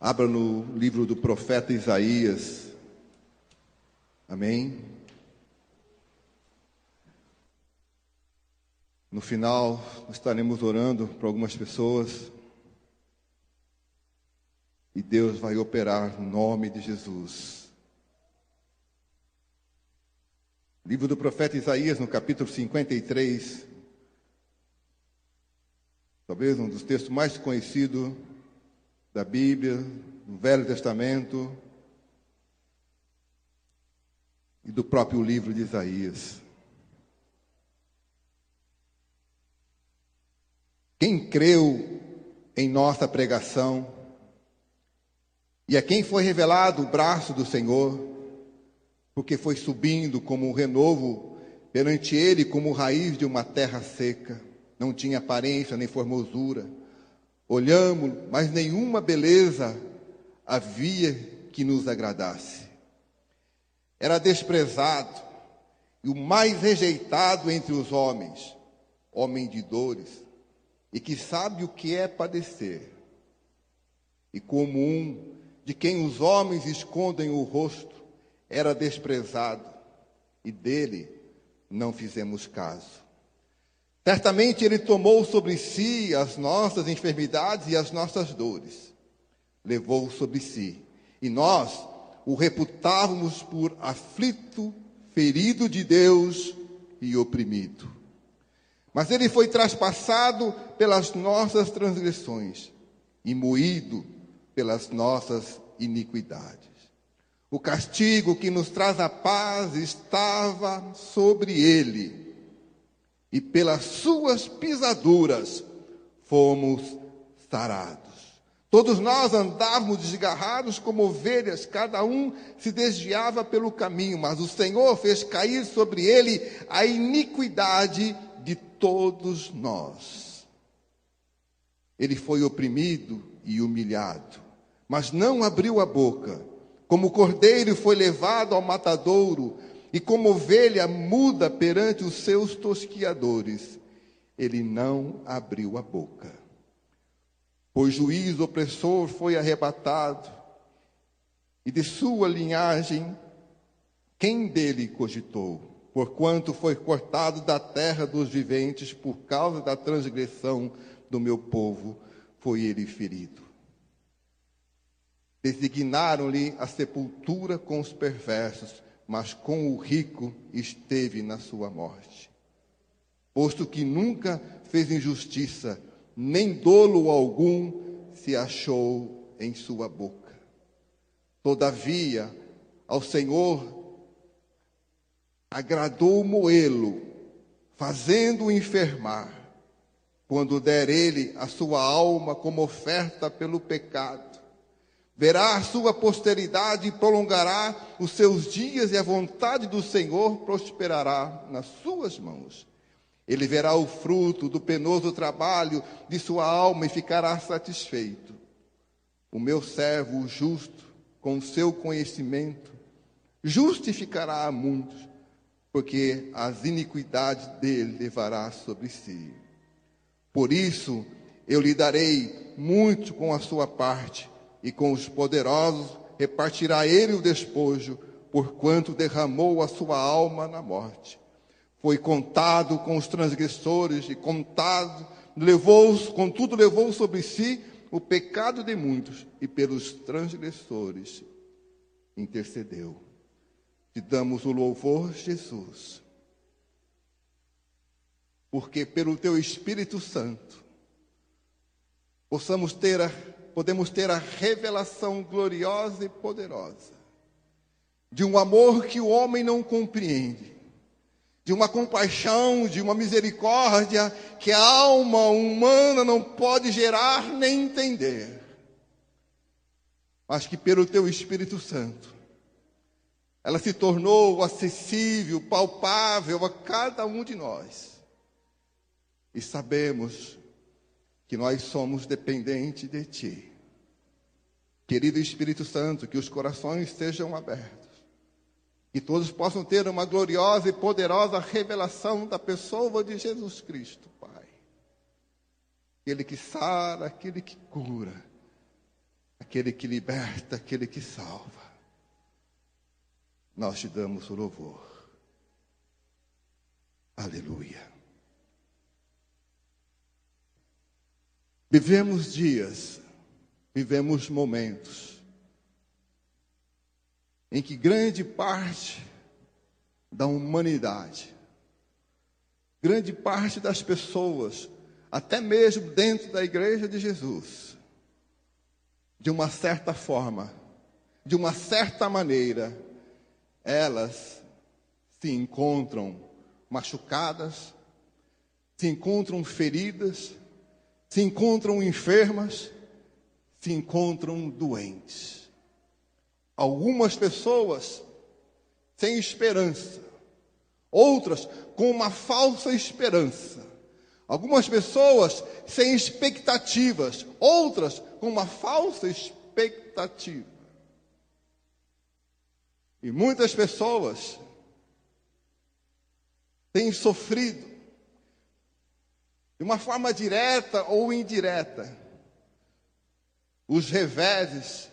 Abra no livro do profeta Isaías. Amém? No final, estaremos orando para algumas pessoas. E Deus vai operar no nome de Jesus. Livro do profeta Isaías, no capítulo 53. Talvez um dos textos mais conhecidos da Bíblia, do Velho Testamento e do próprio livro de Isaías. Quem creu em nossa pregação e a quem foi revelado o braço do Senhor, porque foi subindo como um renovo perante ele, como raiz de uma terra seca, não tinha aparência nem formosura. Olhamos, mas nenhuma beleza havia que nos agradasse. Era desprezado e o mais rejeitado entre os homens, homem de dores, e que sabe o que é padecer. E como um de quem os homens escondem o rosto, era desprezado, e dele não fizemos caso. Certamente ele tomou sobre si as nossas enfermidades e as nossas dores. Levou sobre si. E nós o reputávamos por aflito, ferido de Deus e oprimido. Mas ele foi traspassado pelas nossas transgressões e moído pelas nossas iniquidades. O castigo que nos traz a paz estava sobre ele. E pelas suas pisaduras fomos sarados. Todos nós andávamos desgarrados como ovelhas, cada um se desviava pelo caminho, mas o Senhor fez cair sobre ele a iniquidade de todos nós. Ele foi oprimido e humilhado, mas não abriu a boca. Como cordeiro foi levado ao matadouro, e como ovelha muda perante os seus tosquiadores, ele não abriu a boca. Pois juiz opressor foi arrebatado, e de sua linhagem, quem dele cogitou? Porquanto foi cortado da terra dos viventes, por causa da transgressão do meu povo, foi ele ferido. Designaram-lhe a sepultura com os perversos, mas com o rico esteve na sua morte. Posto que nunca fez injustiça, nem dolo algum se achou em sua boca. Todavia, ao Senhor agradou moê-lo, fazendo-o enfermar, quando der ele a sua alma como oferta pelo pecado. Verá a sua posteridade e prolongará os seus dias, e a vontade do Senhor prosperará nas suas mãos. Ele verá o fruto do penoso trabalho de sua alma e ficará satisfeito. O meu servo, o justo, com o seu conhecimento, justificará a muitos, porque as iniquidades dele levará sobre si. Por isso, eu lhe darei muito com a sua parte, e com os poderosos repartirá ele o despojo, porquanto derramou a sua alma na morte. Foi contado com os transgressores e contudo levou sobre si o pecado de muitos, e pelos transgressores intercedeu. Te damos o louvor, Jesus, porque pelo teu Espírito Santo podemos ter a revelação gloriosa e poderosa de um amor que o homem não compreende, de uma compaixão, de uma misericórdia que a alma humana não pode gerar nem entender, mas que pelo teu Espírito Santo ela se tornou acessível, palpável a cada um de nós. E sabemos que nós somos dependentes de Ti. Querido Espírito Santo, que os corações sejam abertos, que todos possam ter uma gloriosa e poderosa revelação da pessoa de Jesus Cristo, Pai. Aquele que sara, aquele que cura, aquele que liberta, aquele que salva. Nós te damos o louvor. Aleluia. Vivemos dias, vivemos momentos em que grande parte da humanidade, grande parte das pessoas, até mesmo dentro da igreja de Jesus, de uma certa forma, de uma certa maneira, elas se encontram machucadas, se encontram feridas, se encontram enfermas, se encontram doentes. Algumas pessoas sem esperança, outras com uma falsa esperança. Algumas pessoas sem expectativas, outras com uma falsa expectativa. E muitas pessoas têm sofrido, de uma forma direta ou indireta, os reveses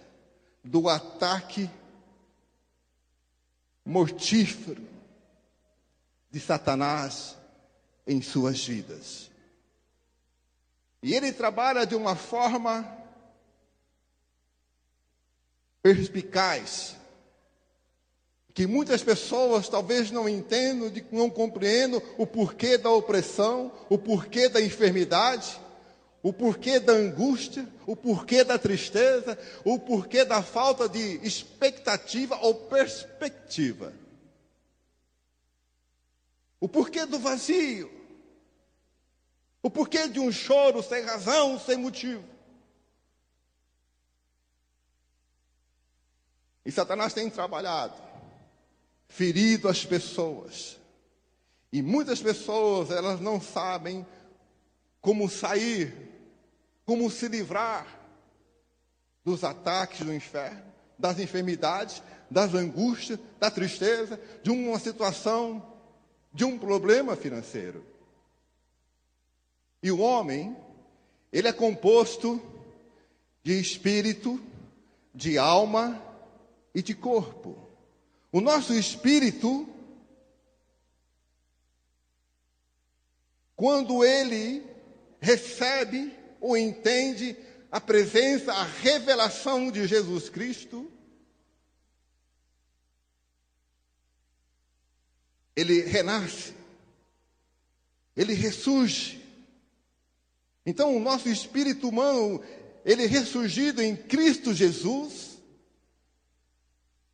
do ataque mortífero de Satanás em suas vidas. E ele trabalha de uma forma perspicaz, que muitas pessoas talvez não entendam, não compreendam o porquê da opressão, o porquê da enfermidade, o porquê da angústia, o porquê da tristeza, o porquê da falta de expectativa ou perspectiva. O porquê do vazio, o porquê de um choro sem razão, sem motivo. E Satanás tem trabalhado, ferido as pessoas. E muitas pessoas, elas não sabem como sair, como se livrar dos ataques do inferno, das enfermidades, das angústias, da tristeza, de uma situação, de um problema financeiro. E o homem, ele é composto de espírito, de alma e de corpo. O nosso espírito, quando ele recebe ou entende a presença, a revelação de Jesus Cristo, ele renasce, ele ressurge. Então, o nosso espírito humano, ele ressurgido em Cristo Jesus,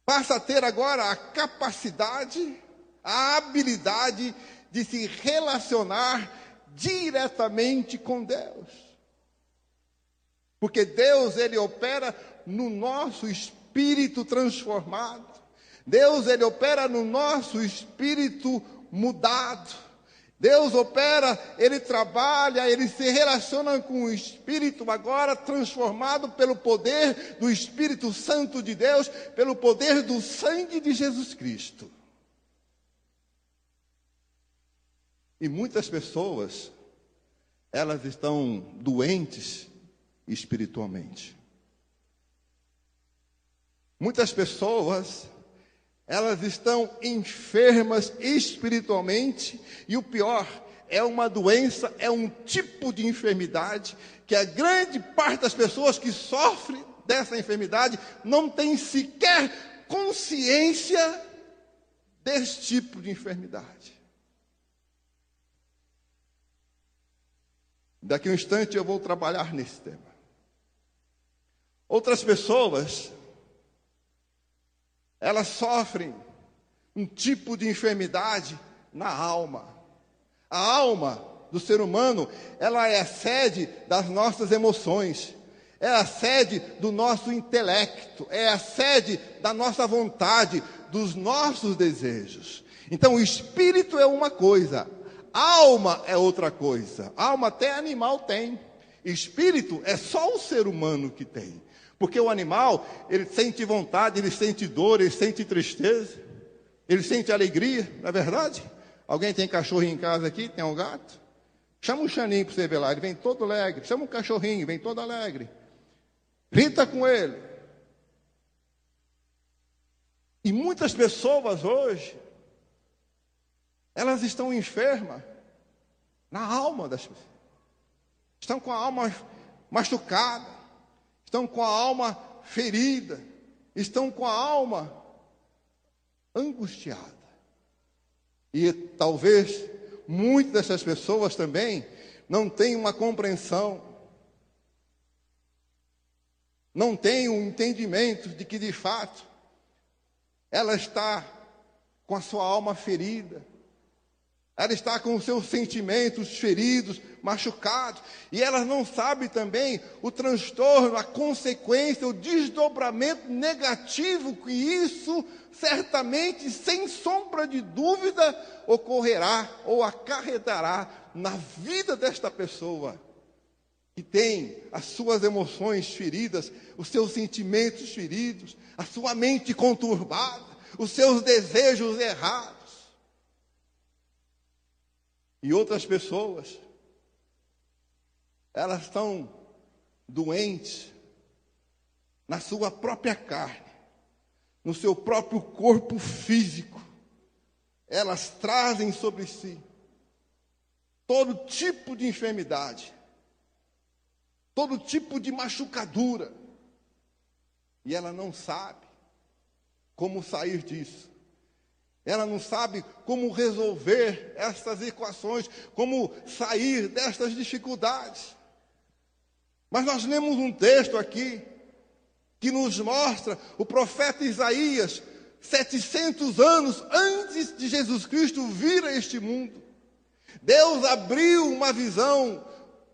passa a ter agora a capacidade, a habilidade de se relacionar diretamente com Deus. Porque Deus, ele opera no nosso espírito transformado. Deus, ele opera no nosso espírito mudado. Deus opera, ele trabalha, ele se relaciona com o Espírito agora transformado pelo poder do Espírito Santo de Deus, pelo poder do sangue de Jesus Cristo. E muitas pessoas, elas estão doentes espiritualmente. Muitas pessoas, elas estão enfermas espiritualmente, e o pior, é uma doença, é um tipo de enfermidade, que a grande parte das pessoas que sofrem dessa enfermidade não tem sequer consciência desse tipo de enfermidade. Daqui a um instante eu vou trabalhar nesse tema. Outras pessoas, elas sofrem um tipo de enfermidade na alma. A alma do ser humano, ela é a sede das nossas emoções, é a sede do nosso intelecto, é a sede da nossa vontade, dos nossos desejos. Então, o espírito é uma coisa, a alma é outra coisa. A alma até animal tem. Espírito é só o ser humano que tem. Porque o animal, ele sente vontade, ele sente dor, ele sente tristeza, ele sente alegria, não é verdade? Alguém tem cachorrinho em casa aqui? Tem um gato? Chama um Xaninho para você ver lá, ele vem todo alegre. Chama um cachorrinho, vem todo alegre. grita com ele. E muitas pessoas hoje, elas estão enfermas na alma das pessoas. Estão com a alma machucada, estão com a alma ferida, estão com a alma angustiada. E talvez muitas dessas pessoas também não tenham uma compreensão, não tenham um entendimento de que de fato ela está com a sua alma ferida, ela está com os seus sentimentos feridos, machucados, e ela não sabe também o transtorno, a consequência, o desdobramento negativo que isso certamente, sem sombra de dúvida, ocorrerá ou acarretará na vida desta pessoa, que tem as suas emoções feridas, os seus sentimentos feridos, a sua mente conturbada, os seus desejos errados. E outras pessoas, elas estão doentes na sua própria carne, no seu próprio corpo físico. Elas trazem sobre si todo tipo de enfermidade, todo tipo de machucadura, e ela não sabe como sair disso. Ela não sabe como resolver essas equações, como sair destas dificuldades. Mas nós lemos um texto aqui que nos mostra o profeta Isaías, 700 anos antes de Jesus Cristo vir a este mundo. Deus abriu uma visão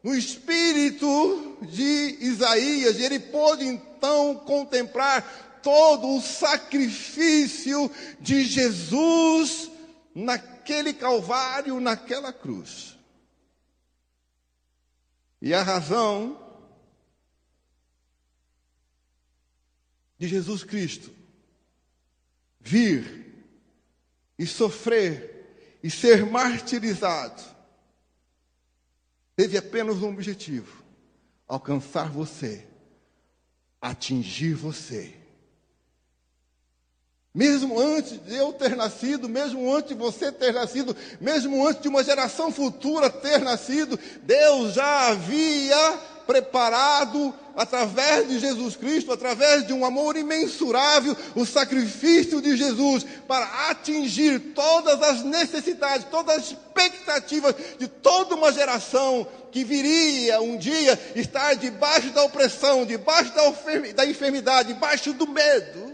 no espírito de Isaías, e ele pôde então contemplar todo o sacrifício de Jesus naquele Calvário, naquela cruz. E a razão de Jesus Cristo vir e sofrer e ser martirizado teve apenas um objetivo: alcançar você, atingir você. Mesmo antes de eu ter nascido, mesmo antes de você ter nascido, mesmo antes de uma geração futura ter nascido, Deus já havia preparado, através de Jesus Cristo, através de um amor imensurável, o sacrifício de Jesus para atingir todas as necessidades, todas as expectativas de toda uma geração que viria um dia estar debaixo da opressão, debaixo da enfermidade, debaixo do medo.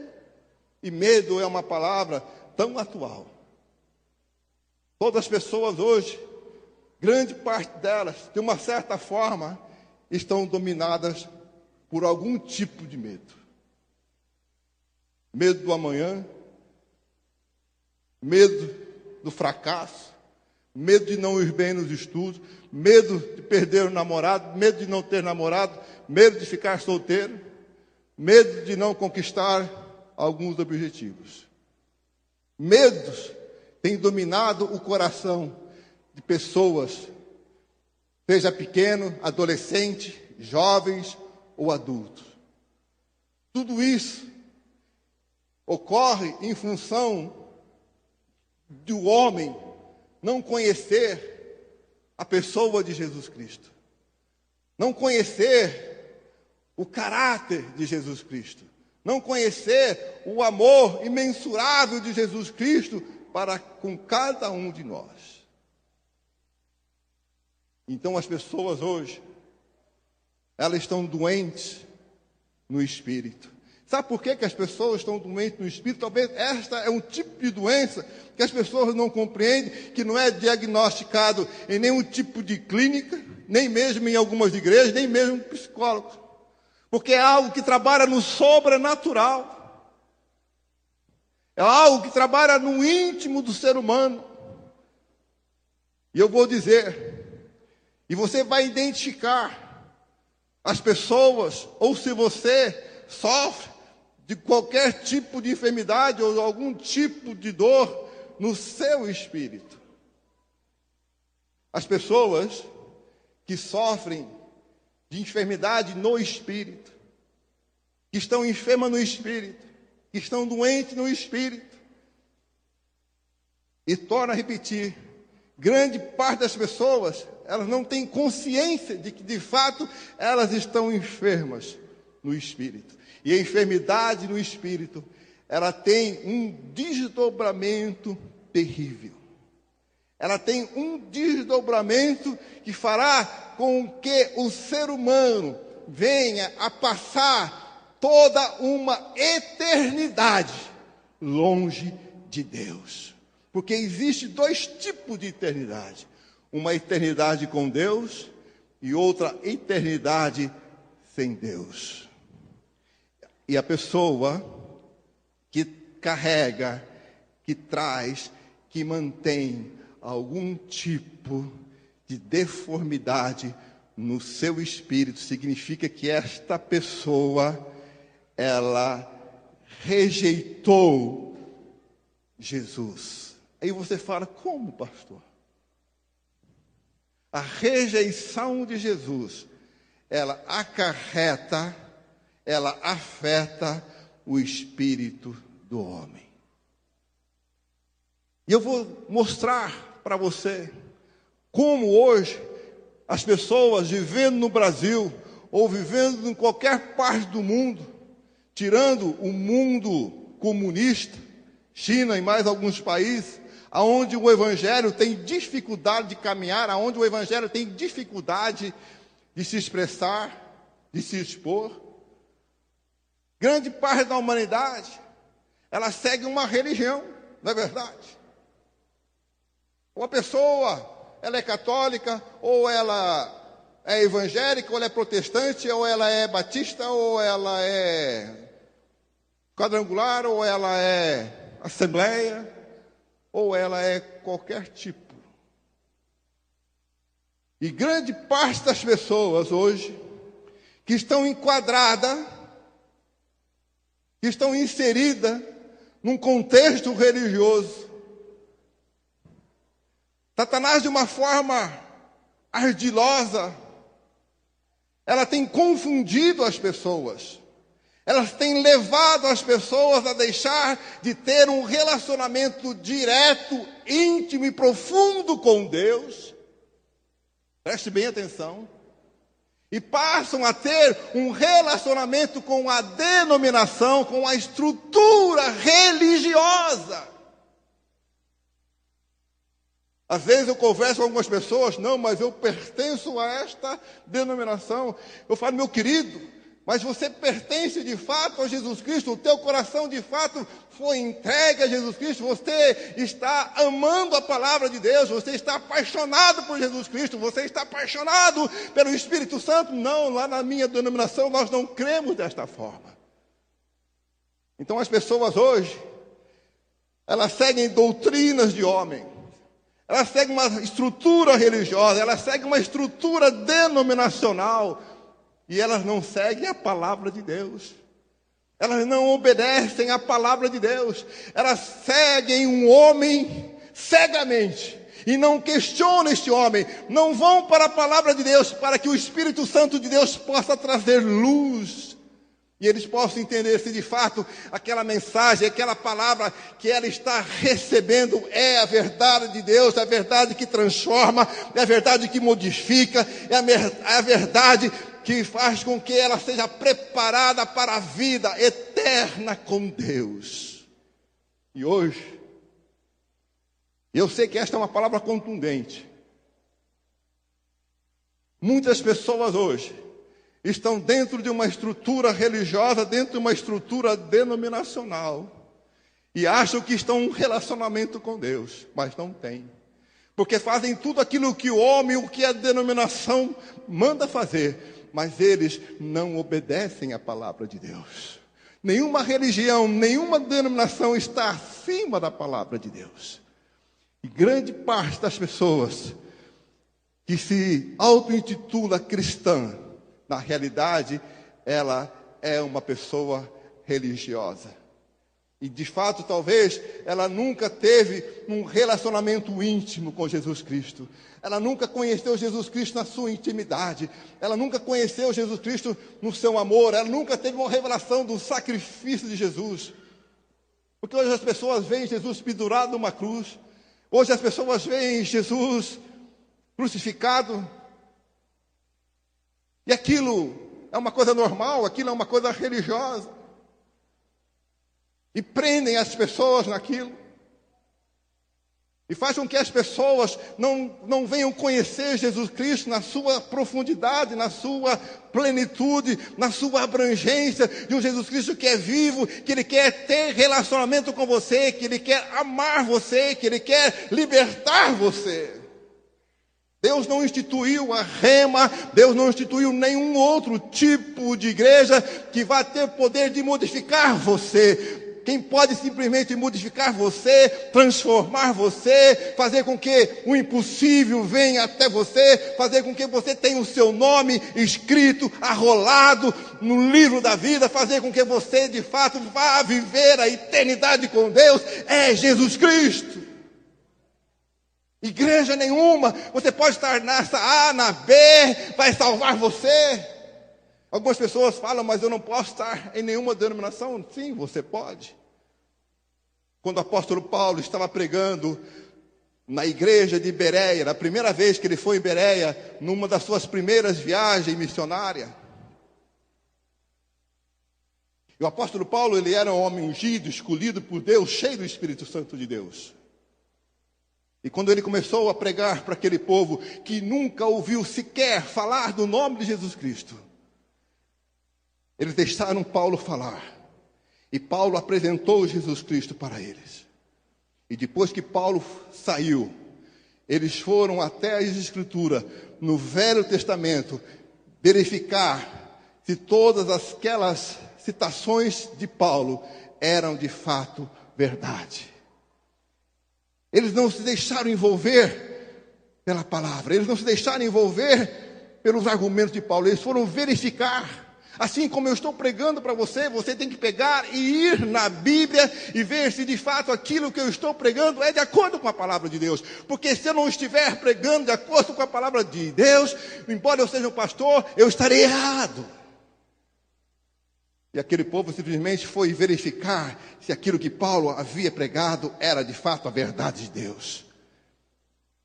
E medo é uma palavra tão atual. Todas as pessoas hoje, grande parte delas, de uma certa forma, estão dominadas por algum tipo de medo. Medo do amanhã, medo do fracasso, medo de não ir bem nos estudos, medo de perder o namorado, medo de não ter namorado, medo de ficar solteiro, medo de não conquistar alguns objetivos. Medos têm dominado o coração de pessoas, seja pequeno, adolescente, jovens ou adultos. Tudo isso ocorre em função do homem não conhecer a pessoa de Jesus Cristo, não conhecer o caráter de Jesus Cristo, não conhecer o amor imensurável de Jesus Cristo para com cada um de nós. Então as pessoas hoje, elas estão doentes no espírito. Sabe por que as pessoas estão doentes no espírito? Talvez esta é um tipo de doença que as pessoas não compreendem, que não é diagnosticado em nenhum tipo de clínica, nem mesmo em algumas igrejas, nem mesmo psicólogos. Porque é algo que trabalha no sobrenatural. É algo que trabalha no íntimo do ser humano. E eu vou dizer, e você vai identificar as pessoas, ou se você sofre de qualquer tipo de enfermidade ou algum tipo de dor no seu espírito. As pessoas que sofrem de enfermidade no espírito, que estão enfermas no espírito, que estão doentes no espírito. E torno a repetir, grande parte das pessoas, elas não têm consciência de que, de fato, elas estão enfermas no espírito. E a enfermidade no espírito, ela tem um desdobramento terrível. Ela tem um desdobramento que fará com que o ser humano venha a passar toda uma eternidade longe de Deus. Porque existe dois tipos de eternidade. Uma eternidade com Deus e outra eternidade sem Deus. E a pessoa que carrega, que traz, que mantém algum tipo de deformidade no seu espírito, significa que esta pessoa, ela rejeitou Jesus. Aí você fala, como, pastor? A rejeição de Jesus, ela acarreta, ela afeta o espírito do homem. E eu vou mostrar para você como hoje as pessoas vivendo no Brasil ou vivendo em qualquer parte do mundo, tirando o mundo comunista, China e mais alguns países, aonde o evangelho tem dificuldade de caminhar, aonde o evangelho tem dificuldade de se expressar, de se expor. Grande parte da humanidade, ela segue uma religião, não é verdade? Uma pessoa, ela é católica, ou ela é evangélica, ou ela é protestante, ou ela é batista, ou ela é quadrangular, ou ela é assembleia, ou ela é qualquer tipo. E grande parte das pessoas hoje, que estão enquadradas, que estão inseridas num contexto religioso, Satanás, de uma forma ardilosa, ela tem confundido as pessoas. Elas têm levado as pessoas a deixar de ter um relacionamento direto, íntimo e profundo com Deus. Preste bem atenção. E passam a ter um relacionamento com a denominação, com a estrutura religiosa. Às vezes eu converso com algumas pessoas, não, mas eu pertenço a esta denominação. Eu falo, meu querido, mas você pertence de fato a Jesus Cristo, o teu coração de fato foi entregue a Jesus Cristo, você está amando a palavra de Deus, você está apaixonado por Jesus Cristo, você está apaixonado pelo Espírito Santo. Não, lá na minha denominação nós não cremos desta forma. Então as pessoas hoje, elas seguem doutrinas de homem. Ela segue uma estrutura religiosa, ela segue uma estrutura denominacional, e elas não seguem a palavra de Deus. Elas não obedecem à palavra de Deus. Elas seguem um homem cegamente, e não questionam este homem, não vão para a palavra de Deus, para que o Espírito Santo de Deus possa trazer luz, e eles possam entender se de fato aquela mensagem, aquela palavra que ela está recebendo é a verdade de Deus, é a verdade que transforma, é a verdade que modifica, é a verdade que faz com que ela seja preparada para a vida eterna com Deus. E hoje, eu sei que esta é uma palavra contundente. Muitas pessoas hoje estão dentro de uma estrutura religiosa, dentro de uma estrutura denominacional, e acham que estão em um relacionamento com Deus, mas não tem. Porque fazem tudo aquilo que o homem, o que a denominação manda fazer, mas eles não obedecem à palavra de Deus. Nenhuma religião, nenhuma denominação está acima da palavra de Deus. E grande parte das pessoas que se auto-intitula cristã, na realidade, ela é uma pessoa religiosa. E, de fato, talvez ela nunca teve um relacionamento íntimo com Jesus Cristo. Ela nunca conheceu Jesus Cristo na sua intimidade. Ela nunca conheceu Jesus Cristo no seu amor. Ela nunca teve uma revelação do sacrifício de Jesus. Porque hoje as pessoas veem Jesus pendurado numa cruz. Hoje as pessoas veem Jesus crucificado. E aquilo é uma coisa normal, aquilo é uma coisa religiosa. E prendem as pessoas naquilo. E faz com que as pessoas não venham conhecer Jesus Cristo na sua profundidade, na sua plenitude, na sua abrangência, de um Jesus Cristo que é vivo, que Ele quer ter relacionamento com você, que Ele quer amar você, que Ele quer libertar você. Deus não instituiu a Rema, Deus não instituiu nenhum outro tipo de igreja que vá ter poder de modificar você. Quem pode simplesmente modificar você, transformar você, fazer com que o impossível venha até você, fazer com que você tenha o seu nome escrito, arrolado no livro da vida, fazer com que você de fato vá viver a eternidade com Deus, é Jesus Cristo. Igreja nenhuma, você pode estar nessa A, na B, vai salvar você. Algumas pessoas falam, mas eu não posso estar em nenhuma denominação. Sim, você pode. Quando o apóstolo Paulo estava pregando na igreja de Bereia, na primeira vez que ele foi em Bereia, numa das suas primeiras viagens missionárias. E o apóstolo Paulo, ele era um homem ungido, escolhido por Deus, cheio do Espírito Santo de Deus. E quando ele começou a pregar para aquele povo que nunca ouviu sequer falar do nome de Jesus Cristo, eles deixaram Paulo falar. E Paulo apresentou Jesus Cristo para eles. E depois que Paulo saiu, eles foram até as Escrituras, no Velho Testamento, verificar se todas aquelas citações de Paulo eram de fato verdade. Eles não se deixaram envolver pela palavra, eles não se deixaram envolver pelos argumentos de Paulo, eles foram verificar. Assim como eu estou pregando para você, você tem que pegar e ir na Bíblia e ver se de fato aquilo que eu estou pregando é de acordo com a palavra de Deus. Porque se eu não estiver pregando de acordo com a palavra de Deus, embora eu seja um pastor, eu estarei errado. E aquele povo simplesmente foi verificar se aquilo que Paulo havia pregado era de fato a verdade de Deus.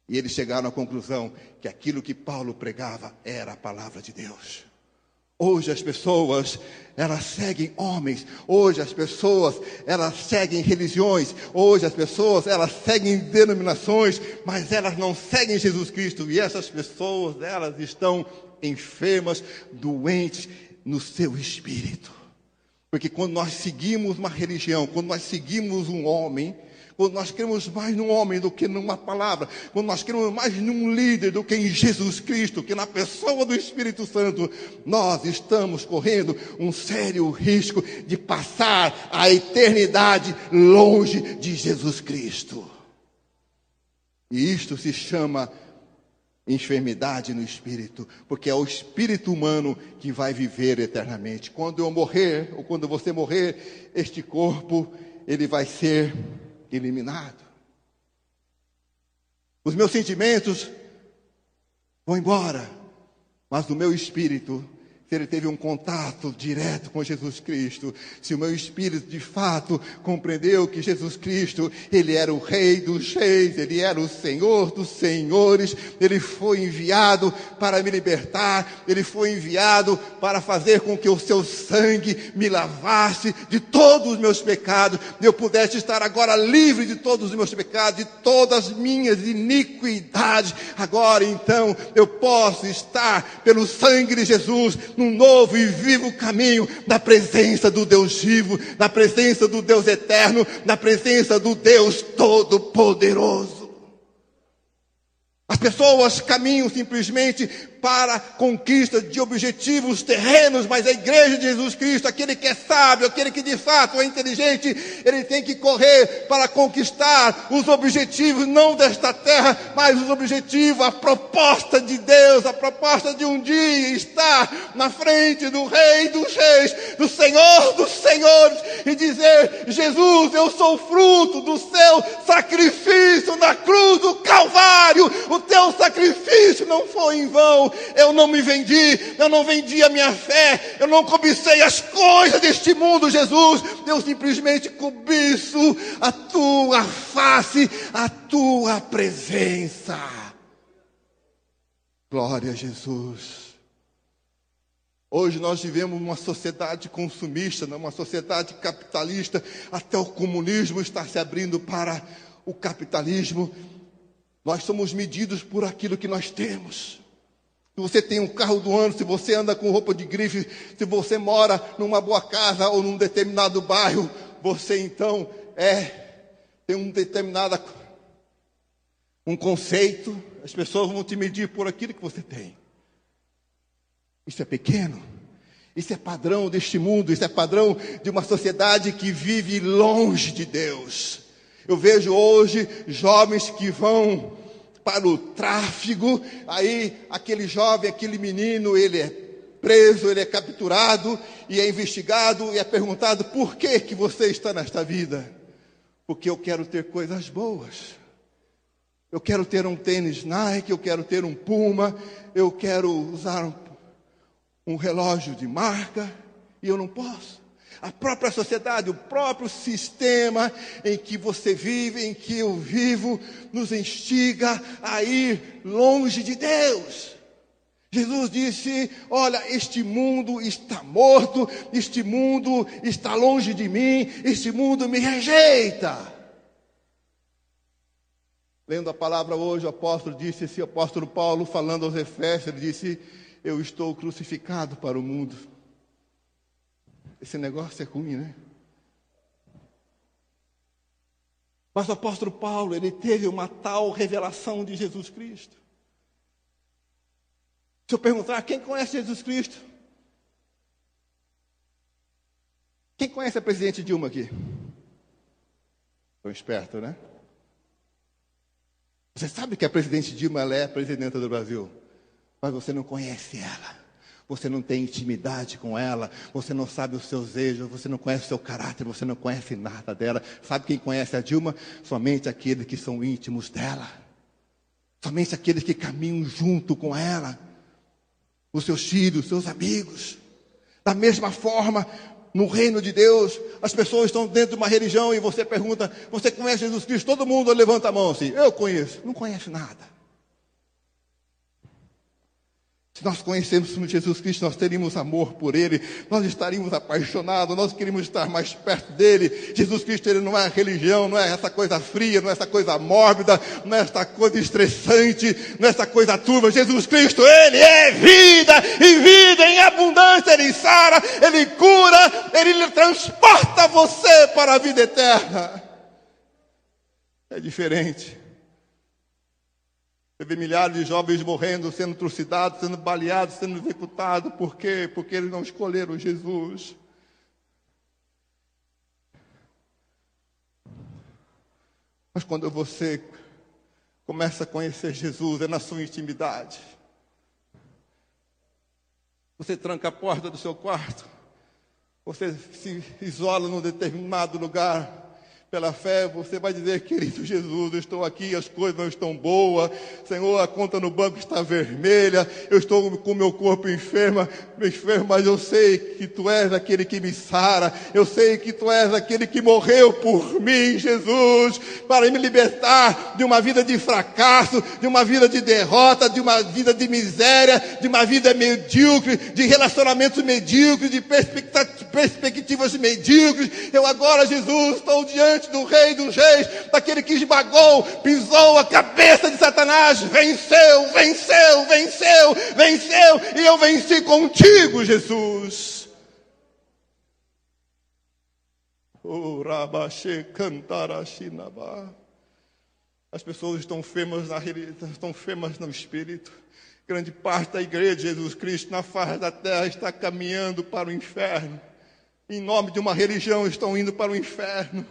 E eles chegaram à conclusão que aquilo que Paulo pregava era a palavra de Deus. Hoje as pessoas, elas seguem homens. Hoje as pessoas, elas seguem religiões. Hoje as pessoas, elas seguem denominações. Mas elas não seguem Jesus Cristo. E essas pessoas, elas estão enfermas, doentes no seu espírito. Porque quando nós seguimos uma religião, quando nós seguimos um homem, quando nós queremos mais num homem do que numa palavra, quando nós queremos mais num líder do que em Jesus Cristo, que na pessoa do Espírito Santo, nós estamos correndo um sério risco de passar a eternidade longe de Jesus Cristo. E isto se chama enfermidade no espírito, porque é o espírito humano que vai viver eternamente. Quando eu morrer, ou quando você morrer, este corpo, ele vai ser eliminado. Os meus sentimentos vão embora, mas o meu espírito, se ele teve um contato direto com Jesus Cristo, se o meu espírito de fato compreendeu que Jesus Cristo, ele era o Rei dos Reis, ele era o Senhor dos Senhores, ele foi enviado para me libertar, ele foi enviado para fazer com que o seu sangue me lavasse de todos os meus pecados, e eu pudesse estar agora livre de todos os meus pecados, de todas as minhas iniquidades. Agora então eu posso estar pelo sangue de Jesus num novo e vivo caminho, na presença do Deus vivo, na presença do Deus eterno, na presença do Deus todo-poderoso. As pessoas caminham simplesmente para a conquista de objetivos terrenos, mas a igreja de Jesus Cristo, aquele que é sábio, aquele que de fato é inteligente, ele tem que correr para conquistar os objetivos não desta terra, mas os objetivos, a proposta de Deus, a proposta de um dia estar na frente do Rei dos Reis, do Senhor dos Senhores, e dizer: Jesus, eu sou fruto do seu sacrifício na cruz do Calvário. O teu sacrifício não foi em vão. Eu não me vendi, eu não vendi a minha fé, eu não cobicei as coisas deste mundo, Jesus. Eu simplesmente cobiço a tua face, a tua presença. Glória a Jesus. Hoje nós vivemos numa sociedade consumista, numa sociedade capitalista. Até o comunismo está se abrindo para o capitalismo. Nós somos medidos por aquilo que nós temos. Se você tem um carro do ano, se você anda com roupa de grife, se você mora numa boa casa ou num determinado bairro, você então tem um conceito. As pessoas vão te medir por aquilo que você tem. Isso é pequeno. Isso é padrão deste mundo. Isso é padrão de uma sociedade que vive longe de Deus. Eu vejo hoje jovens que vão para o tráfico. Aí aquele jovem, aquele menino, ele é preso, ele é capturado e é investigado e é perguntado: por que você está nesta vida? Porque eu quero ter coisas boas. Eu quero ter um tênis Nike, eu quero ter um Puma, eu quero usar um relógio de marca, e eu não posso. A própria sociedade, o próprio sistema em que você vive, em que eu vivo, nos instiga a ir longe de Deus. Jesus disse: olha, este mundo está morto, este mundo está longe de mim, este mundo me rejeita. Lendo a palavra hoje, o apóstolo disse, esse apóstolo Paulo, falando aos Efésios, ele disse: eu estou crucificado para o mundo. Esse negócio é ruim, né? Mas o apóstolo Paulo, ele teve uma tal revelação de Jesus Cristo. Se eu perguntar: quem conhece Jesus Cristo? Quem conhece a presidente Dilma aqui? Estou esperto, né? Você sabe que a presidente Dilma, ela é a presidenta do Brasil, mas você não conhece ela, você não tem intimidade com ela, você não sabe os seus erros, você não conhece o seu caráter, você não conhece nada dela. Sabe quem conhece a Dilma? Somente aqueles que são íntimos dela, somente aqueles que caminham junto com ela, os seus filhos, os seus amigos. Da mesma forma, no reino de Deus, as pessoas estão dentro de uma religião e você pergunta: você conhece Jesus Cristo? Todo mundo levanta a mão assim: eu conheço. Não conhece nada. Se nós conhecêssemos Jesus Cristo, nós teríamos amor por Ele, nós estaríamos apaixonados, nós queríamos estar mais perto dEle. Jesus Cristo, Ele não é religião, não é essa coisa fria, não é essa coisa mórbida, não é essa coisa estressante, não é essa coisa turva. Jesus Cristo, Ele é vida, e vida em abundância. Ele sara, Ele cura, Ele transporta você para a vida eterna. É diferente. Você vê milhares de jovens morrendo, sendo trucidados, sendo baleados, sendo executados. Por quê? Porque eles não escolheram Jesus. Mas quando você começa a conhecer Jesus, é na sua intimidade. Você tranca a porta do seu quarto, você se isola num determinado lugar. Pela fé, você vai dizer: querido Jesus, eu estou aqui, as coisas não estão boas. Senhor, a conta no banco está vermelha. Eu estou com o meu corpo enfermo, mas eu sei que Tu és aquele que me sara. Eu sei que Tu és aquele que morreu por mim, Jesus, para me libertar de uma vida de fracasso, de uma vida de derrota, de uma vida de miséria, de uma vida medíocre, de relacionamentos medíocres, de perspectivas medíocres. Eu agora, Jesus, estou diante do Rei dos Reis, daquele que esmagou, pisou a cabeça de Satanás, venceu, venceu, venceu, venceu, e eu venci contigo, Jesus. As pessoas estão enfermas estão enfermas no espírito. Grande parte da igreja de Jesus Cristo na face da terra está caminhando para o inferno. Em nome de uma religião estão indo para o inferno.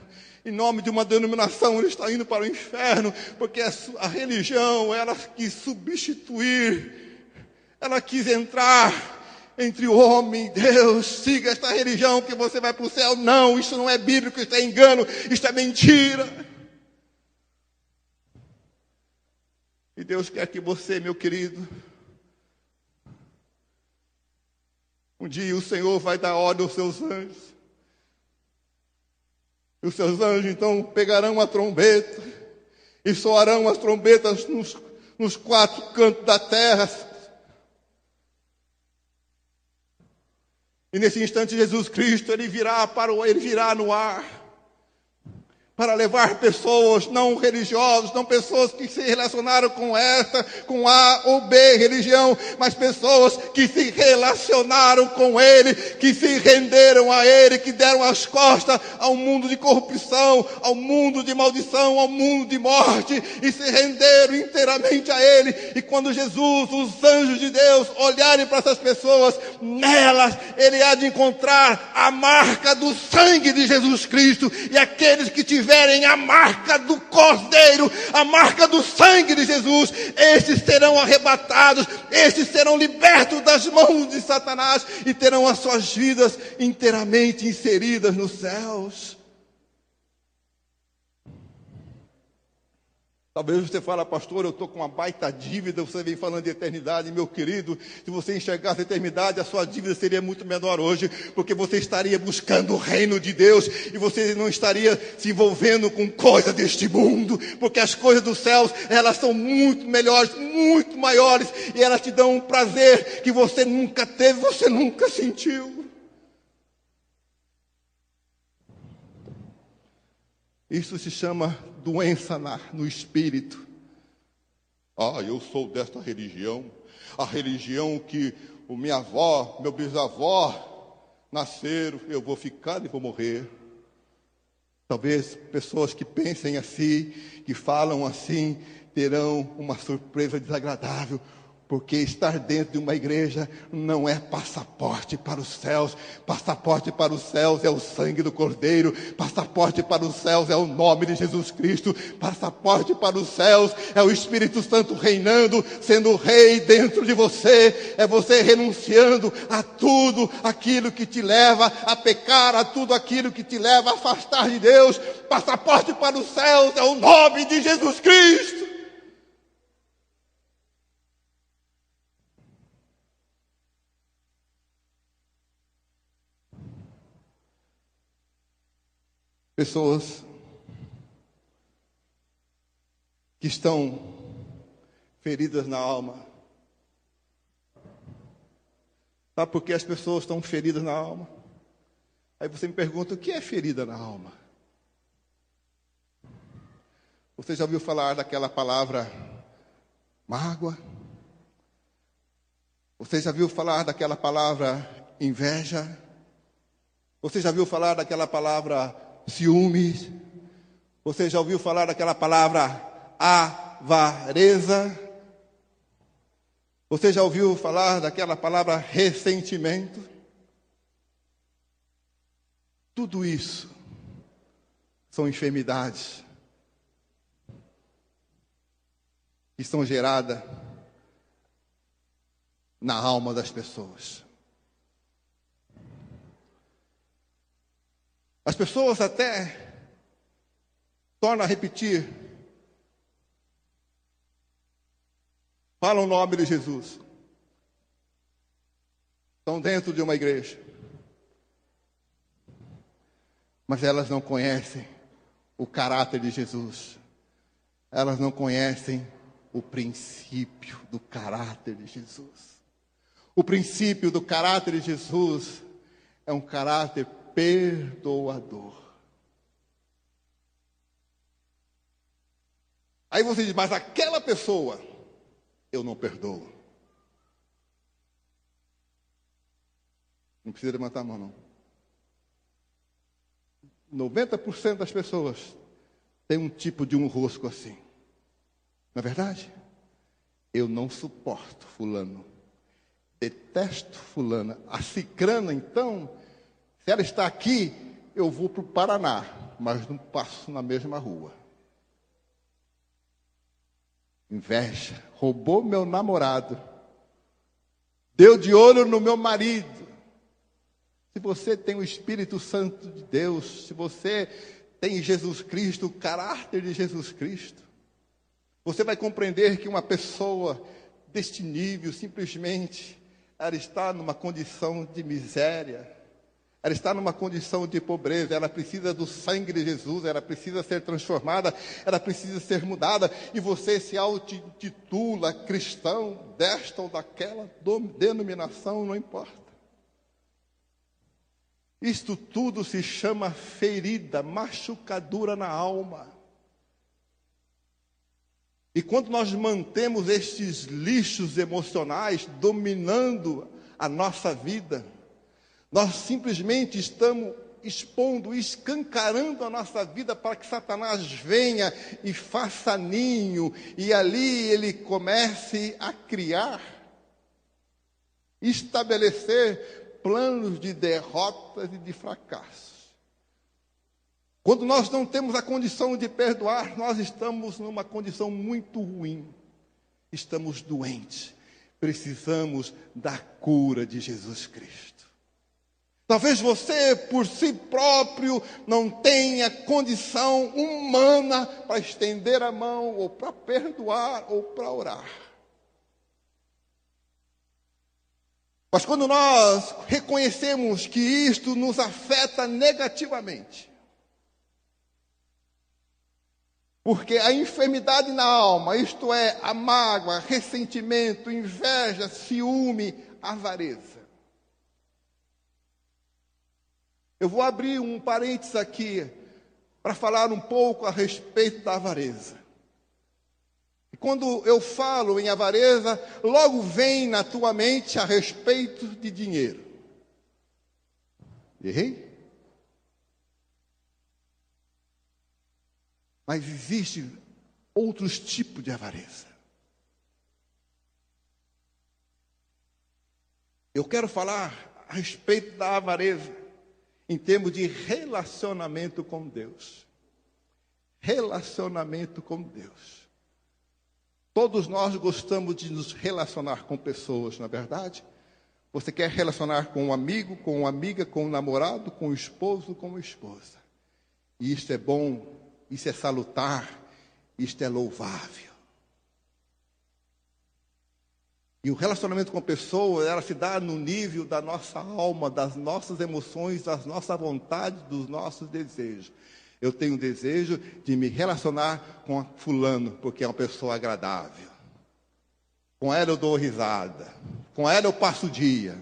Em nome de uma denominação eles estão indo para o inferno. Porque a religião, ela quis substituir, ela quis entrar entre o homem e Deus. Siga esta religião que você vai para o céu. Não, isso não é bíblico, isso é engano, isso é mentira. E Deus quer que você, meu querido, um dia o Senhor vai dar ordem aos seus anjos. E os seus anjos então pegarão a trombeta e soarão as trombetas nos quatro cantos da terra. E nesse instante Jesus Cristo, ele virá no ar para levar pessoas não religiosas, não pessoas que se relacionaram com A ou B religião, mas pessoas que se relacionaram com Ele, que se renderam a Ele, que deram as costas ao mundo de corrupção, ao mundo de maldição, ao mundo de morte, e se renderam inteiramente a Ele. E quando Jesus, os anjos de Deus, olharem para essas pessoas, nelas Ele há de encontrar a marca do sangue de Jesus Cristo, e aqueles que tiverem a marca do Cordeiro, a marca do sangue de Jesus, estes serão arrebatados, estes serão libertos das mãos de Satanás e terão as suas vidas inteiramente inseridas nos céus. Talvez você fale, pastor, eu estou com uma baita dívida, você vem falando de eternidade. Meu querido, se você enxergasse a eternidade, a sua dívida seria muito menor hoje, porque você estaria buscando o reino de Deus, e você não estaria se envolvendo com coisas deste mundo, porque as coisas dos céus, elas são muito melhores, muito maiores, e elas te dão um prazer que você nunca teve, você nunca sentiu. Isso se chama doença no espírito. Eu sou desta religião, a religião que minha avó, meu bisavó nasceram, eu vou ficar e vou morrer. Talvez pessoas que pensem assim, que falam assim, terão uma surpresa desagradável, porque estar dentro de uma igreja não é passaporte para os céus. Passaporte para os céus é o sangue do Cordeiro. Passaporte para os céus é o nome de Jesus Cristo. Passaporte para os céus é o Espírito Santo reinando, sendo rei dentro de você. É você renunciando a tudo aquilo que te leva a pecar, a tudo aquilo que te leva a afastar de Deus. Passaporte para os céus é o nome de Jesus Cristo. Pessoas que estão feridas na alma. Sabe por que as pessoas estão feridas na alma? Aí você me pergunta, o que é ferida na alma? Você já ouviu falar daquela palavra mágoa? Você já ouviu falar daquela palavra inveja? Você já ouviu falar daquela palavra ciúmes? Você já ouviu falar daquela palavra avareza? Você já ouviu falar daquela palavra ressentimento? Tudo isso são enfermidades que são geradas na alma das pessoas. As pessoas até tornam a repetir, falam o nome de Jesus, estão dentro de uma igreja, mas elas não conhecem o caráter de Jesus, elas não conhecem o princípio do caráter de Jesus. O princípio do caráter de Jesus é um caráter perdoador. Aí você diz, mas aquela pessoa eu não perdoo. Não precisa levantar a mão, não. 90% das pessoas têm um tipo de um rosco assim. Não é verdade? Eu não suporto fulano, detesto fulana. A cicrana, então, se ela está aqui, eu vou para o Paraná, mas não passo na mesma rua. Inveja, roubou meu namorado. Deu de olho no meu marido. Se você tem o Espírito Santo de Deus, se você tem Jesus Cristo, o caráter de Jesus Cristo, você vai compreender que uma pessoa deste nível, simplesmente, ela está numa condição de miséria, ela está numa condição de pobreza, ela precisa do sangue de Jesus, ela precisa ser transformada, ela precisa ser mudada, e você se auto-intitula cristão desta ou daquela denominação, não importa. Isto tudo se chama ferida, machucadura na alma. E quando nós mantemos estes lixos emocionais dominando a nossa vida, nós simplesmente estamos expondo, escancarando a nossa vida para que Satanás venha e faça ninho, e ali ele comece a criar, estabelecer planos de derrotas e de fracassos. Quando nós não temos a condição de perdoar, nós estamos numa condição muito ruim. Estamos doentes. Precisamos da cura de Jesus Cristo. Talvez você, por si próprio, não tenha condição humana para estender a mão, ou para perdoar, ou para orar. Mas quando nós reconhecemos que isto nos afeta negativamente, porque a enfermidade na alma, isto é, a mágoa, ressentimento, inveja, ciúme, avareza. Eu vou abrir um parênteses aqui para falar um pouco a respeito da avareza. E quando eu falo em avareza, logo vem na tua mente a respeito de dinheiro. Errei? Mas existem outros tipos de avareza. Eu quero falar a respeito da avareza em termos de relacionamento com Deus. Relacionamento com Deus. Todos nós gostamos de nos relacionar com pessoas, não é verdade? Você quer relacionar com um amigo, com uma amiga, com um namorado, com um esposo, com uma esposa. E isto é bom. Isso é salutar, isto é louvável. E o relacionamento com pessoas, ela se dá no nível da nossa alma, das nossas emoções, das nossas vontades, dos nossos desejos. Eu tenho o desejo de me relacionar com fulano, porque é uma pessoa agradável. Com ela eu dou risada. Com ela eu passo o dia.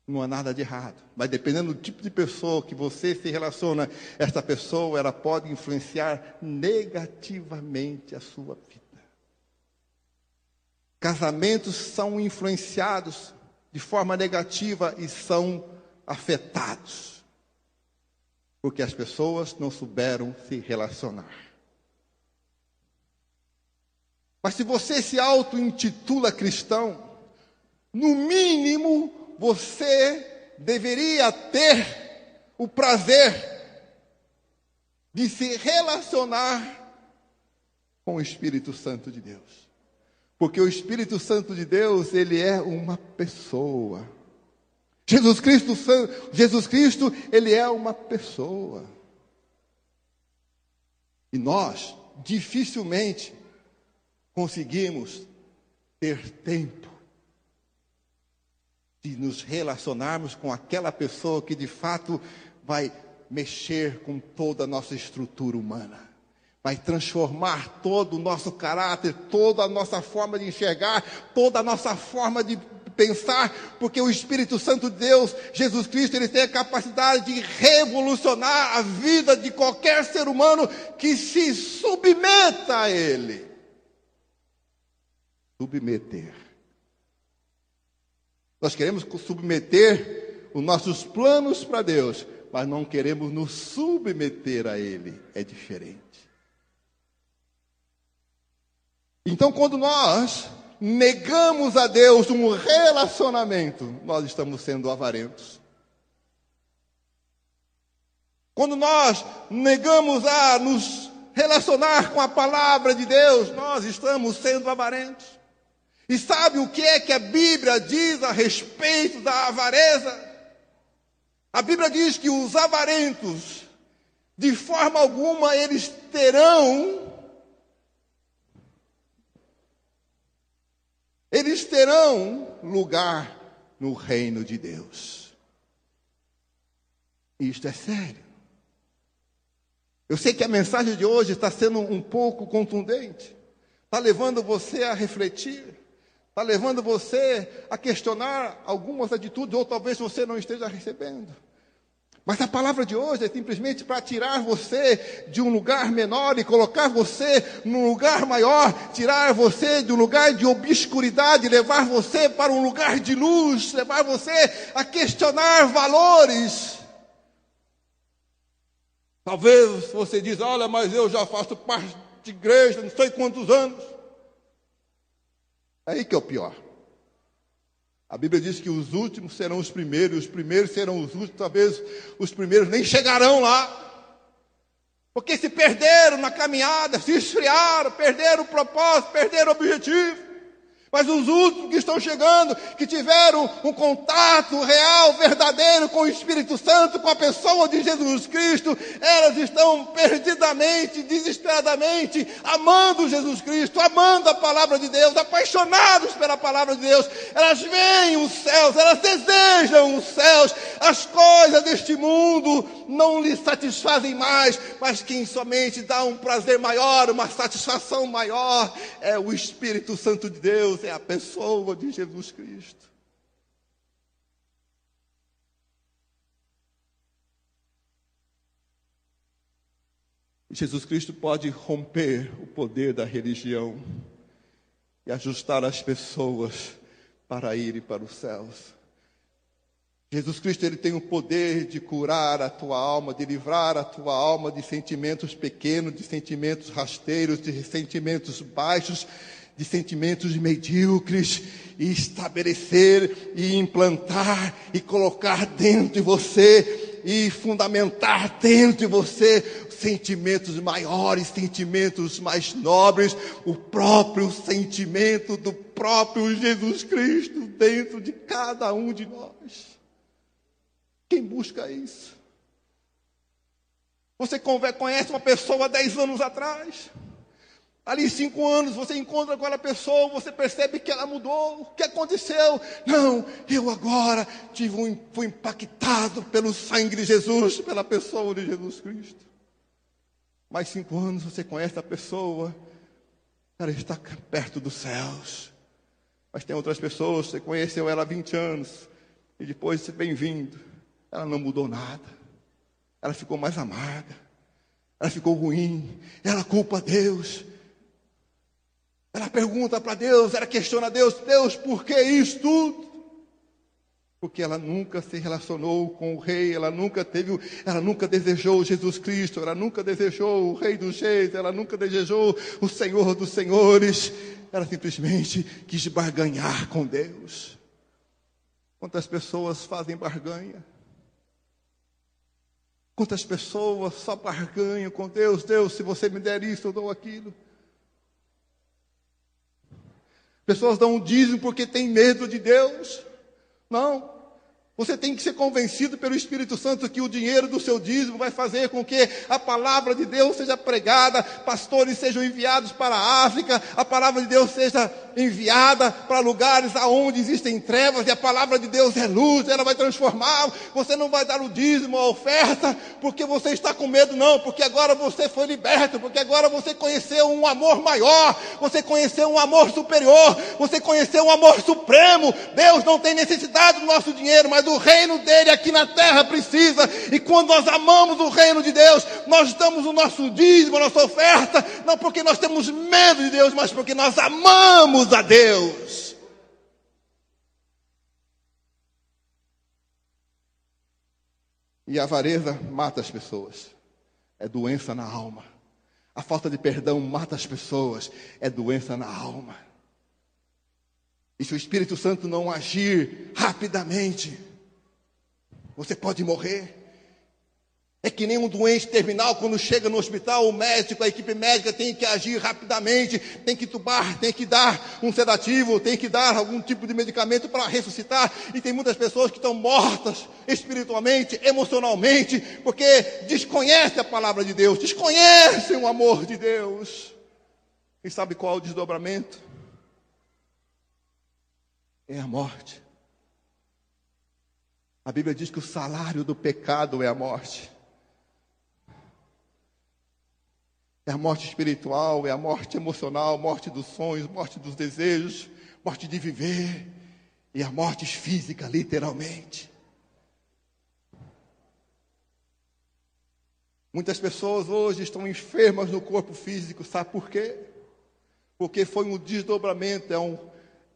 Não há nada de errado. Mas dependendo do tipo de pessoa que você se relaciona, esta pessoa, ela pode influenciar negativamente a sua vida. Casamentos são influenciados de forma negativa e são afetados. Porque as pessoas não souberam se relacionar. Mas se você se auto-intitula cristão, no mínimo, você deveria ter o prazer de se relacionar com o Espírito Santo de Deus. Porque o Espírito Santo de Deus, ele é uma pessoa. Jesus Cristo, ele é uma pessoa. E nós, dificilmente, conseguimos ter tempo de nos relacionarmos com aquela pessoa que de fato vai mexer com toda a nossa estrutura humana. Vai transformar todo o nosso caráter, toda a nossa forma de enxergar, toda a nossa forma de pensar, porque o Espírito Santo de Deus, Jesus Cristo, ele tem a capacidade de revolucionar a vida de qualquer ser humano que se submeta a ele. Submeter. Nós queremos submeter os nossos planos para Deus, mas não queremos nos submeter a Ele. É diferente. Então, quando nós negamos a Deus um relacionamento, nós estamos sendo avarentos. Quando nós negamos a nos relacionar com a palavra de Deus, nós estamos sendo avarentos. E sabe o que é que a Bíblia diz a respeito da avareza? A Bíblia diz que os avarentos, de forma alguma, eles terão lugar no reino de Deus. Isto é sério. Eu sei que a mensagem de hoje está sendo um pouco contundente, está levando você a refletir, está levando você a questionar algumas atitudes, ou talvez você não esteja recebendo. Mas a palavra de hoje é simplesmente para tirar você de um lugar menor e colocar você num lugar maior, tirar você de um lugar de obscuridade, levar você para um lugar de luz, levar você a questionar valores. Talvez você diz, olha, mas eu já faço parte de igreja, não sei quantos anos. É aí que é o pior. A Bíblia diz que os últimos serão os primeiros, os primeiros serão os últimos, talvez os primeiros nem chegarão lá. Porque se perderam na caminhada, se esfriaram, perderam o propósito, perderam o objetivo. Mas os últimos que estão chegando, que tiveram um contato real, verdadeiro com o Espírito Santo, com a pessoa de Jesus Cristo, elas estão perdidamente, desesperadamente, amando Jesus Cristo, amando a palavra de Deus, apaixonados pela palavra de Deus. Elas veem os céus, elas desejam os céus. As coisas deste mundo não lhes satisfazem mais, mas quem somente dá um prazer maior, uma satisfação maior, é o Espírito Santo de Deus, é a pessoa de Jesus Cristo. Jesus Cristo pode romper o poder da religião e ajustar as pessoas para irem para os céus. Jesus Cristo, ele tem o poder de curar a tua alma, de livrar a tua alma de sentimentos pequenos, de sentimentos rasteiros, de sentimentos baixos, de sentimentos medíocres, e estabelecer e implantar e colocar dentro de você e fundamentar dentro de você sentimentos maiores, sentimentos mais nobres, o próprio sentimento do próprio Jesus Cristo dentro de cada um de nós. Quem busca isso? Você conhece uma pessoa 10 anos atrás? Ali 5 anos você encontra com aquela pessoa, você percebe que ela mudou. O que aconteceu? Não, eu agora fui impactado pelo sangue de Jesus, pela pessoa de Jesus Cristo. Mais 5 anos você conhece a pessoa, ela está perto dos céus. Mas tem outras pessoas, você conheceu ela há 20 anos, e depois você vem vindo, ela não mudou nada. Ela ficou mais amarga, ela ficou ruim, ela culpa Deus. Ela pergunta para Deus, ela questiona Deus, Deus, por que isso tudo? Porque ela nunca se relacionou com o Rei, ela nunca desejou Jesus Cristo, ela nunca desejou o Rei dos Reis, ela nunca desejou o Senhor dos Senhores, ela simplesmente quis barganhar com Deus. Quantas pessoas fazem barganha? Quantas pessoas só barganham com Deus? Deus, se você me der isso, eu dou aquilo. Pessoas dão um dízimo porque têm medo de Deus. Não. Você tem que ser convencido pelo Espírito Santo que o dinheiro do seu dízimo vai fazer com que a palavra de Deus seja pregada, pastores sejam enviados para a África, a palavra de Deus seja enviada para lugares aonde existem trevas, e a palavra de Deus é luz, ela vai transformar. Você não vai dar o dízimo, a oferta, porque você está com medo, não, porque agora você foi liberto, porque agora você conheceu um amor maior, você conheceu um amor superior, você conheceu um amor supremo. Deus não tem necessidade do nosso dinheiro, mas o reino dele aqui na terra precisa. E quando nós amamos o reino de Deus, nós damos o nosso dízimo, a nossa oferta, não porque nós temos medo de Deus, mas porque nós amamos a Deus. E a avareza mata as pessoas, é doença na alma. A falta de perdão mata as pessoas, é doença na alma. E se o Espírito Santo não agir rapidamente, você pode morrer. É que nem um doente terminal, quando chega no hospital, o médico, a equipe médica tem que agir rapidamente, tem que tubar, tem que dar um sedativo, tem que dar algum tipo de medicamento para ressuscitar. E tem muitas pessoas que estão mortas espiritualmente, emocionalmente, porque desconhecem a palavra de Deus, desconhecem o amor de Deus. E sabe qual é o desdobramento? É a morte. A Bíblia diz que o salário do pecado é a morte. É a morte espiritual, é a morte emocional, morte dos sonhos, morte dos desejos, morte de viver, e a morte física, literalmente. Muitas pessoas hoje estão enfermas no corpo físico, sabe por quê? Porque foi um desdobramento,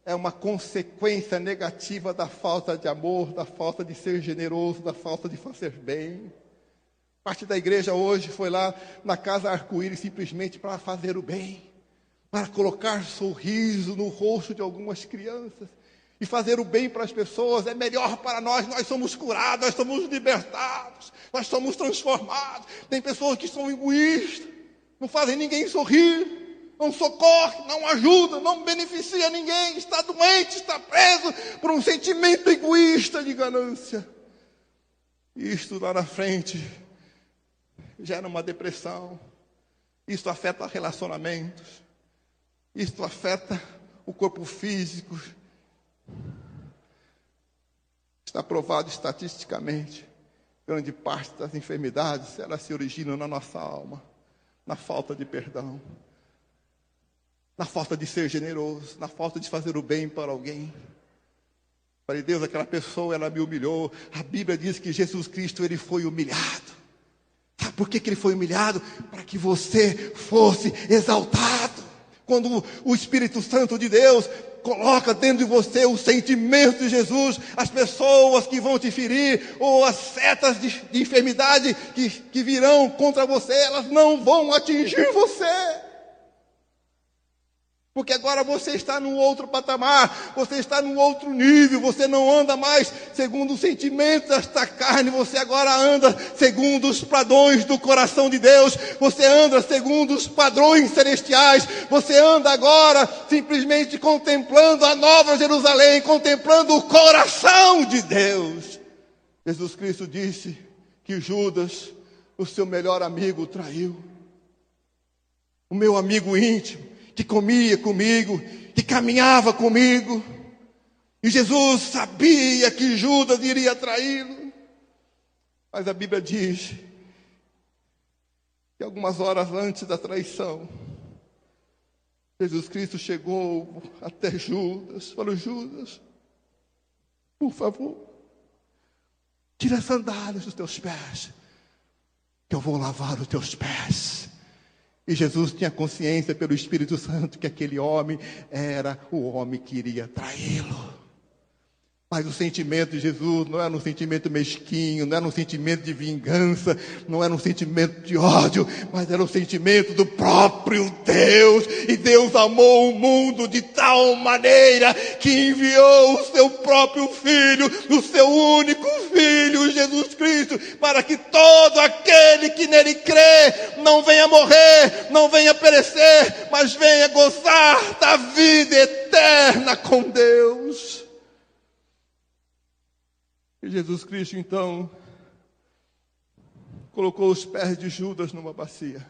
é uma consequência negativa da falta de amor, da falta de ser generoso, da falta de fazer bem. Parte da igreja hoje foi lá na Casa Arco-Íris simplesmente para fazer o bem, para colocar sorriso no rosto de algumas crianças. E fazer o bem para as pessoas é melhor para nós somos curados, nós somos libertados, nós somos transformados. Tem pessoas que são egoístas, não fazem ninguém sorrir, não socorre, não ajuda, não beneficia ninguém, está doente, está preso por um sentimento egoísta de ganância. Isto lá na frente gera uma depressão, isso afeta relacionamentos, isso afeta o corpo físico. Está provado estatisticamente, grande parte das enfermidades, elas se originam na nossa alma, na falta de perdão, na falta de ser generoso, na falta de fazer o bem para alguém. Falei, Deus, aquela pessoa, ela me humilhou. A Bíblia diz que Jesus Cristo, ele foi humilhado. Sabe por que ele foi humilhado? Para que você fosse exaltado. Quando o Espírito Santo de Deus coloca dentro de você o sentimento de Jesus, as pessoas que vão te ferir, ou as setas de enfermidade que virão contra você, elas não vão atingir você. Porque agora você está num outro patamar, você está num outro nível, você não anda mais segundo os sentimentos desta carne, você agora anda segundo os padrões do coração de Deus, você anda segundo os padrões celestiais, você anda agora simplesmente contemplando a nova Jerusalém, contemplando o coração de Deus. Jesus Cristo disse que Judas, o seu melhor amigo, o traiu. O meu amigo íntimo, que comia comigo, que caminhava comigo. E Jesus sabia que Judas iria traí-lo. Mas a Bíblia diz que algumas horas antes da traição, Jesus Cristo chegou até Judas, falou, Judas, por favor, tira as sandálias dos teus pés, que eu vou lavar os teus pés. E Jesus tinha consciência pelo Espírito Santo que aquele homem era o homem que iria traí-lo. Mas o sentimento de Jesus não era um sentimento mesquinho, não era um sentimento de vingança, não era um sentimento de ódio, mas era um sentimento do próprio Deus. E Deus amou o mundo de tal maneira que enviou o seu próprio Filho, o seu único Filho, Jesus Cristo, para que todo aquele que nele crê não venha morrer, não venha perecer, mas venha gozar da vida eterna com Deus. E Jesus Cristo, então, colocou os pés de Judas numa bacia.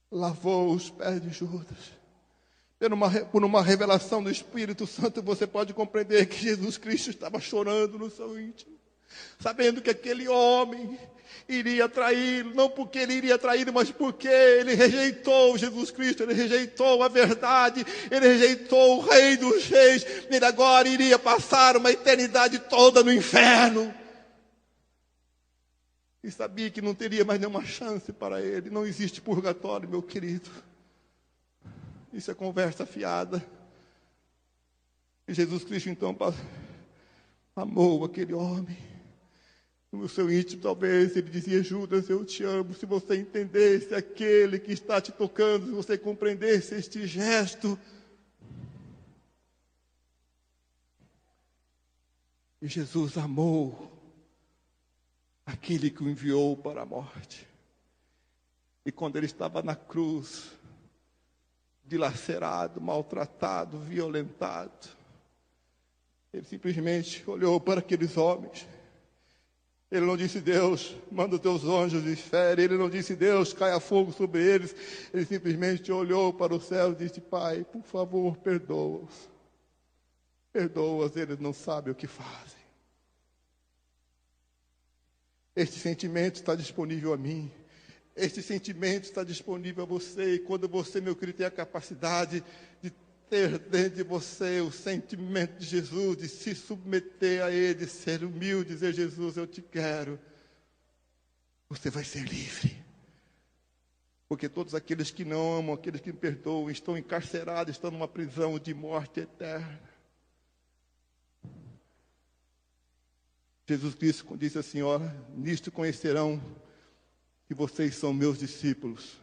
Lavou os pés de Judas. Por uma revelação do Espírito Santo, você pode compreender que Jesus Cristo estava chorando no seu íntimo. Sabendo que aquele homem iria traí-lo, não porque ele iria traí-lo, mas porque ele rejeitou Jesus Cristo, ele rejeitou a verdade, ele rejeitou o Rei dos Reis, ele agora iria passar uma eternidade toda no inferno. E sabia que não teria mais nenhuma chance para ele. Não existe purgatório, meu querido. Isso é conversa fiada. E Jesus Cristo então amou aquele homem. No seu íntimo, talvez, ele dizia, Judas, eu te amo. Se você entendesse aquele que está te tocando, se você compreendesse este gesto. E Jesus amou aquele que o enviou para a morte. E quando ele estava na cruz, dilacerado, maltratado, violentado, ele simplesmente olhou para aqueles homens. Ele não disse: Deus, manda os teus anjos e fere. Ele não disse: Deus, caia fogo sobre eles. Ele simplesmente olhou para o céu e disse: Pai, por favor, perdoa-os. Perdoa-os, eles não sabem o que fazem. Este sentimento está disponível a mim. Este sentimento está disponível a você. E quando você, meu querido, tem a capacidade de ter dentro de você o sentimento de Jesus, de se submeter a Ele, de ser humilde, dizer: Jesus, eu te quero, você vai ser livre. Porque todos aqueles que não amam, aqueles que me perdoam, estão encarcerados, estão numa prisão de morte eterna. Jesus Cristo disse assim: olha, nisto conhecerão que vocês são meus discípulos.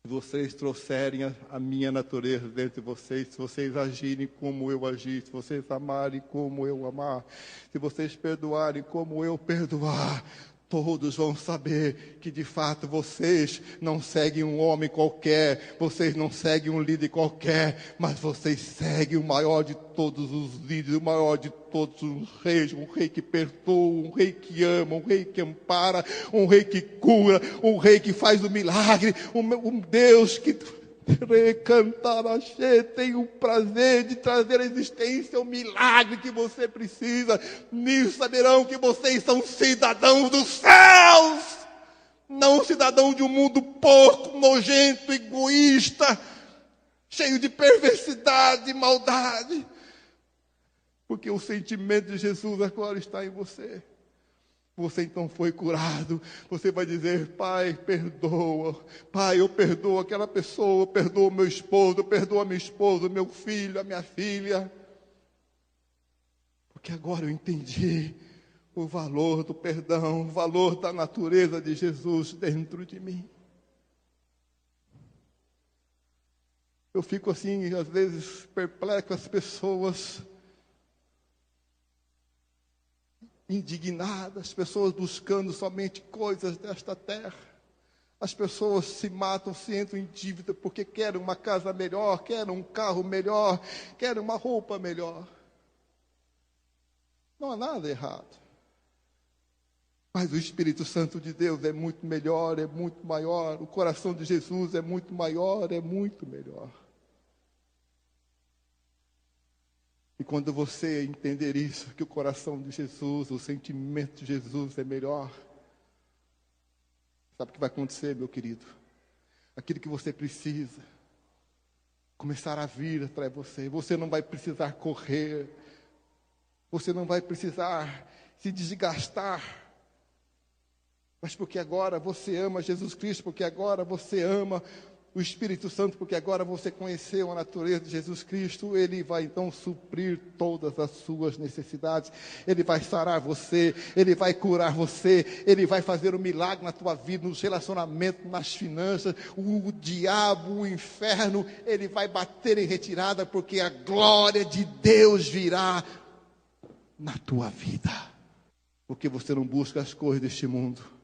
Se vocês trouxerem a minha natureza dentro de vocês, se vocês agirem como eu agi, se vocês amarem como eu amar, se vocês perdoarem como eu perdoar, todos vão saber que de fato vocês não seguem um homem qualquer, vocês não seguem um líder qualquer, mas vocês seguem o maior de todos os líderes, o maior de todos os reis, um rei que perdoa, um rei que ama, um rei que ampara, um rei que cura, um rei que faz o milagre, um Deus que tem o prazer de trazer à existência o milagre que você precisa. Nisso saberão que vocês são cidadãos dos céus, não cidadãos de um mundo porco, nojento, egoísta, cheio de perversidade e maldade. Porque o sentimento de Jesus agora está em você. Você então foi curado. Você vai dizer: Pai, perdoa. Pai, eu perdoo aquela pessoa, eu perdoo meu esposo, eu perdoo a minha esposa, meu filho, a minha filha. Porque agora eu entendi o valor do perdão, o valor da natureza de Jesus dentro de mim. Eu fico assim, às vezes, perplexo, as pessoas indignadas, as pessoas buscando somente coisas desta terra. As pessoas se matam, se entram em dívida porque querem uma casa melhor, querem um carro melhor, querem uma roupa melhor. Não há nada errado. Mas o Espírito Santo de Deus é muito melhor, é muito maior. O coração de Jesus é muito maior, é muito melhor. E quando você entender isso, que o coração de Jesus, o sentimento de Jesus é melhor, sabe o que vai acontecer, meu querido? Aquilo que você precisa começar a vir atrás de você. Você não vai precisar correr, você não vai precisar se desgastar, mas porque agora você ama Jesus Cristo, porque agora você ama o Espírito Santo, porque agora você conheceu a natureza de Jesus Cristo, Ele vai então suprir todas as suas necessidades. Ele vai sarar você, Ele vai curar você, Ele vai fazer um milagre na tua vida, nos relacionamentos, nas finanças. O diabo, o inferno, ele vai bater em retirada, porque a glória de Deus virá na tua vida. Porque você não busca as coisas deste mundo.